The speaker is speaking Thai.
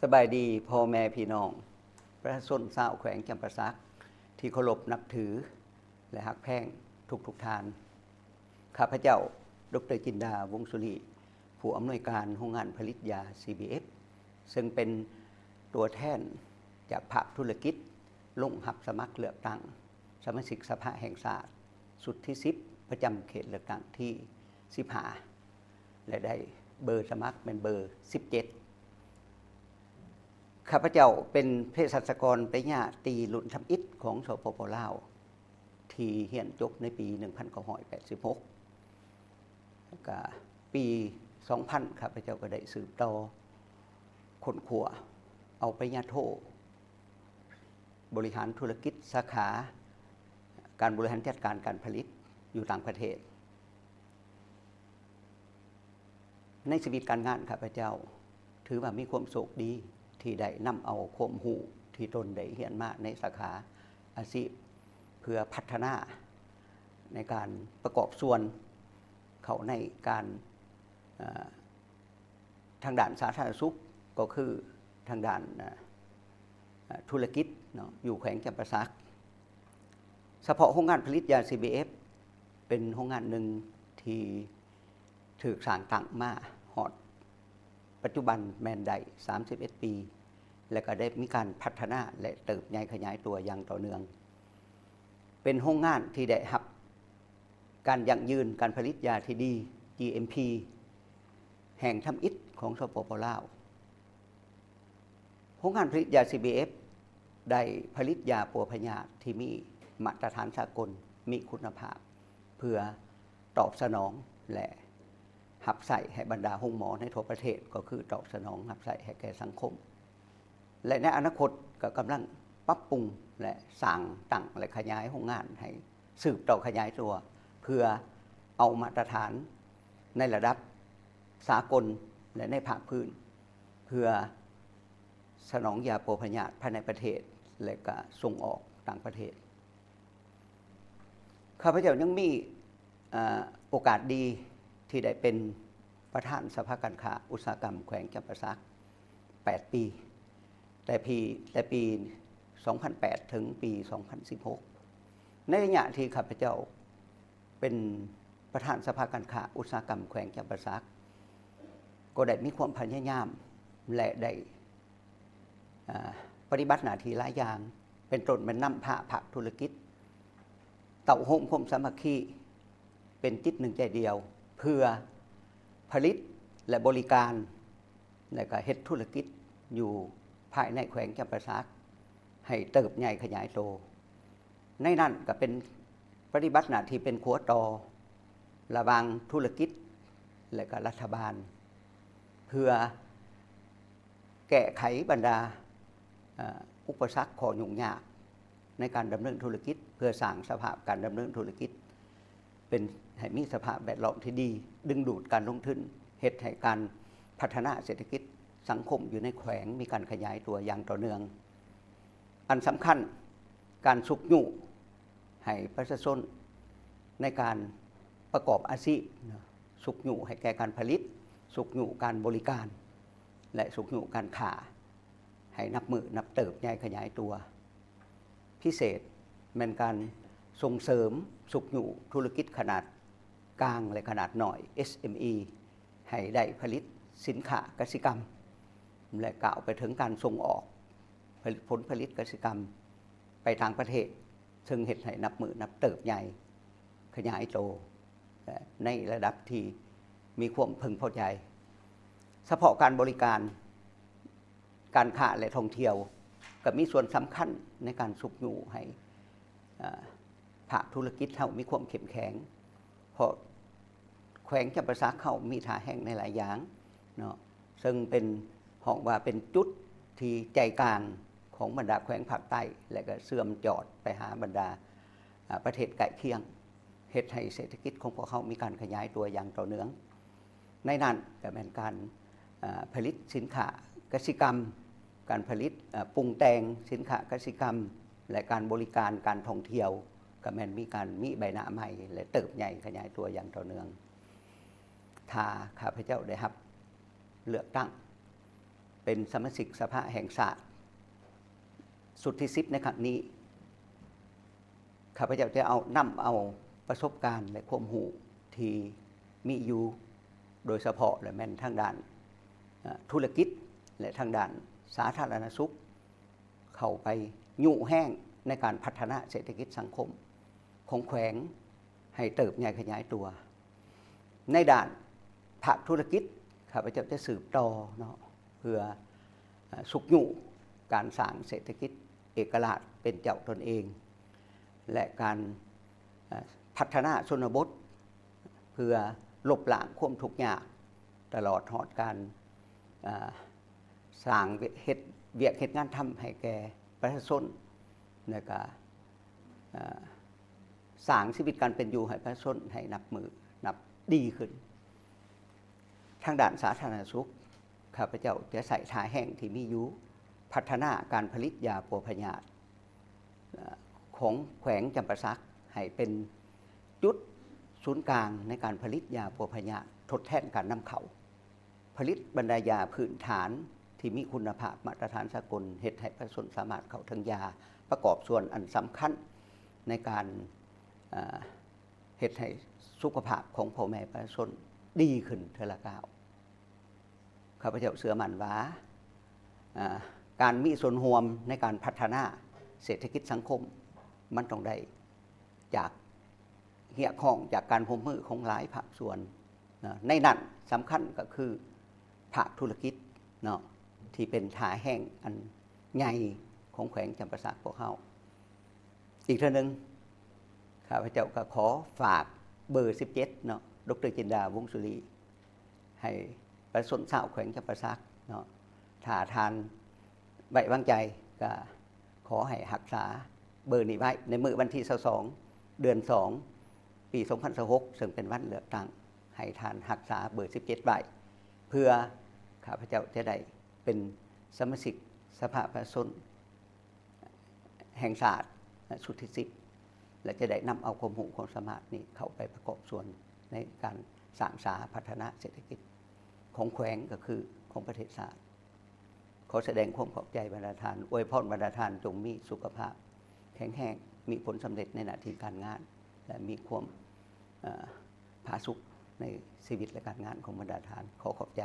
สบายดีพ่อแม่พี่น้องประชาชนชาวแขวงจำปาสักที่เคารพนับถือและฮักแพงทุกทานข้าพเจ้าดร.จินดาวงศ์สุริผู้อำนวยการโรงงานผลิตยา CBF ซึ่งเป็นตัวแทนจากภาคธุรกิจลงรับสมัครเลือกตั้งสมาชิกสภาแห่งชาติสุดที่10ประจำเขตเลือกตั้งที่15และได้เบอร์สมัครเป็นเบอร์17ข้าพเจ้าเป็นเภสัชกรปริญญาตรีรุ่นทำอิฐของสปป.ลาวที่เรียนจบในปี1986แล้วก็ปี2000ข้าพเจ้าก็ได้สืบต่อค้นคว้าเอาปริญญาโทบริหารธุรกิจสาขาการบริหารจัดการการผลิตอยู่ต่างประเทศในชีวิตการงานข้าพเจ้าถือว่ามีความโชคดีที่ได้นำเอาความรู้ที่ตนได้เรียนมาในสาขาอาชีพเพื่อพัฒนาในการประกอบส่วนเข้าในการทางด้านสาธารณสุขก็คือทางด้านธุรกิจอยู่แขวงจำปาสักเฉพาะโรงงานผลิตยา CBF เป็นโรงงานหนึ่งที่ถูกสร้างตั้งมาฮอดปัจจุบันแม่นได้31 ปีและก็ได้มีการพัฒนาและเติบใหญ่ขยายตัวอย่างต่อเนื่องเป็นโรงงานที่ได้รับการยั่งยืนการผลิตยาที่ดี GMP แห่งทำอิฐของสปป.ลาวโรงงานผลิตยา CBF ได้ผลิตยาปัวพยาธิที่มีมาตรฐานสากลมีคุณภาพเพื่อตอบสนองและหับใส่ให้บรรดาโรงหมอในทั่วประเทศก็คือตอบสนองหับใส่ให้แก่สังคมและในอนาคตก็กำลังปรับปรุงและสร้างตั้งและขยายโรงงานให้สืบต่อขยายตัวเพื่อเอามาตรฐานในระดับสากลและในภาคพื้นเพื่อสนองยาปัวพยาธิภายในประเทศและก็ส่งออกต่างประเทศข้าพเจ้ายังมีโอกาสดีที่ได้เป็นประธานสภาการค้าอุตสาหกรรมแขวงจำปาสัก8 ปีแต่ปี2008ถึงปี2016ในระยะที่ข้าพเจ้าเป็นประธานสภาการค้าอุตสาหกรรมแขวงจำปาสักก็ได้มีความพยายามและได้ปฏิบัติหน้าที่หลายอย่างเป็นต้นเป็นนำพาภาคธุรกิจเต่าโฮมคมสามัคคีเป็นจิตหนึ่งใจเดียวเพื่อผลิตและบริการและก็เฮ็ดธุรกิจอยู่ภายในแขวงจำปาสักให้เติบใหญ่ขยายโตในนั้นก็เป็นปฏิบัติหน้าที่เป็นขัวต่อระหว่างธุรกิจและก็รัฐบาลเพื่อแก้ไขบรรดาอุปสรรคข้อยุ่งยากในการดำเนินธุรกิจเพื่อสร้างสภาพการดำเนินธุรกิจเป็นให้มีสภาพแวดล้อมที่ดีดึงดูดการลงทุนเฮ็ดให้การพัฒนาเศรษฐกิจสังคมอยู่ในแขวงมีการขยายตัวอย่างต่อเนื่องอันสำคัญการสุกยุให้ประชาชนในการประกอบอาชีพสุกยุให้แก่การผลิตสุกยุการบริการและสุกยุการค้าให้นับมือนับเติบใหญ่ขยายตัวพิเศษเป็นการส่งเสริมสุกยุธุรกิจขนาดกลางและขนาดหน่อย SME ให้ได้ผลิตสินค้ากสิกรรมและกล่าวไปถึงการส่งออกผลผลิตกสิกรรมไปทางประเทศซึ่งเฮ็ดให้นับมือนับเติบใหญ่ขยายโตในระดับที่มีความพึงพอใจเฉพาะการบริการการค้าและท่องเที่ยวก็มีส่วนสำคัญในการสุกยุให้ภาคธุรกิจเฮามีความเข้มแข็งเพราะแขวงจำปาสักเฮามีท่าแห่งในหลายอย่างเนาะซึ่งเป็นห้องว่าเป็นจุดที่ใจกลางของบรรดาแขวงภาคใต้และก็เสื่อมจอดไปหาบรรดาประเทศใกล้เคียงเฮ็ดให้เศรษฐกิจของพวกเขามีการขยายตัวอย่างต่อเนื่องในนั้นก็เป็นการผลิตสินค้ากสิกรรมการผลิตปรุงแต่งสินค้ากสิกรรมและการบริการการท่องเที่ยวก็แม่นมีใบหน้าใหม่และเติบใหญ่ขยายตัวอย่างต่อเนื่องถ้าข้าพเจ้าได้รับเลือกตั้ง เป็นสมาชิกสภาแห่งชาติสุดที่10ในครั้งนี้ข้าพเจ้าจะนำเอาประสบการณ์และความรู้ที่มีอยู่โดยเฉพาะและแม่นทางด้านธุรกิจและทางด้านสาธารณสุขเข้าไปยุแห้งในการพัฒนาเศรษฐกิจสังคมของแขวงให้เติบใหญ่ขยายตัวในด้านภาคธุรกิจข้าพเจ้าจะสืบต่อเนาะเพื่อสุขยุการสร้างเศรษฐกิจเอกราชเป็นเจ้าตนเองและการพัฒนาชนบทเพื่อลบล้างความทุกข์ยากตลอดหอดการสร้างเฮ็ดเวียกเฮ็ดงานทำให้แก่ประชาชนและก็สร้างชีวิตการเป็นอยู่ให้ประชาชนให้นับดีขึ้นทางด้านสาธารณสุขข้าพเจ้าจะใส่ท่าแห้งที่มีอยู่พัฒนาการผลิตยาปัวพยาธิของแขวงจำปาสักให้เป็นจุดศูนย์กลางในการผลิตยาปัวพยาธิทดแทนการนำเข้าผลิตบรรดายาพื้นฐานที่มีคุณภาพมาตรฐานสากลเฮ็ดให้ประชาชนสามารถเข้าถึงยาประกอบส่วนอันสำคัญในการเฮ็ดให้สุขภาพของพ่อแม่ประชาชนดีขึ้นเทอละก้าวข้าพเจ้าเชื่อมั่นว่าการมีส่วนร่วมในการพัฒนาเศรษฐกิจสังคมมันต้องได้จากเหี่ยข้องจากการร่วมมือของหลายภาคส่วนในนั้นสำคัญก็คือภาคธุรกิจเนาะที่เป็นท่าแห้งอันใหญ่ของแขวงจำปาสักพวกเขาอีกเท่านึงข้าพเจ้าก็ขอฝากเบอร์17เนาะดร.จินดาวงศ์สุรีให้ประชาชนชาวแขวงจำปาสักเนาะถ้าทานไว้วางใจก็ขอให้รักษาเบอร์นี้ไว้ในมื้อวันที่22เดือน2ปี2026ซึ่งเป็นวันเลือกตั้งให้ทานรักษาเบอร์17ไว้เพื่อข้าพเจ้าจะได้เป็นสมาชิกสภาประชาชนแห่งชาติสุดที่10และจะได้นำเอาความรู้ความสามารถนี้เข้าไปประกอบส่วนในการสร้างสาพัฒนาเศรษฐกิจของแขวงก็คือของประเทศชาติขอแสดงความขอบใจบรรดาท่านอวยพรบรรดาท่านจงมีสุขภาพแข็งแรงมีผลสำเร็จในหน้าที่การงานและมีความผาสุกในชีวิตและการงานของบรรดาท่านขอขอบใจ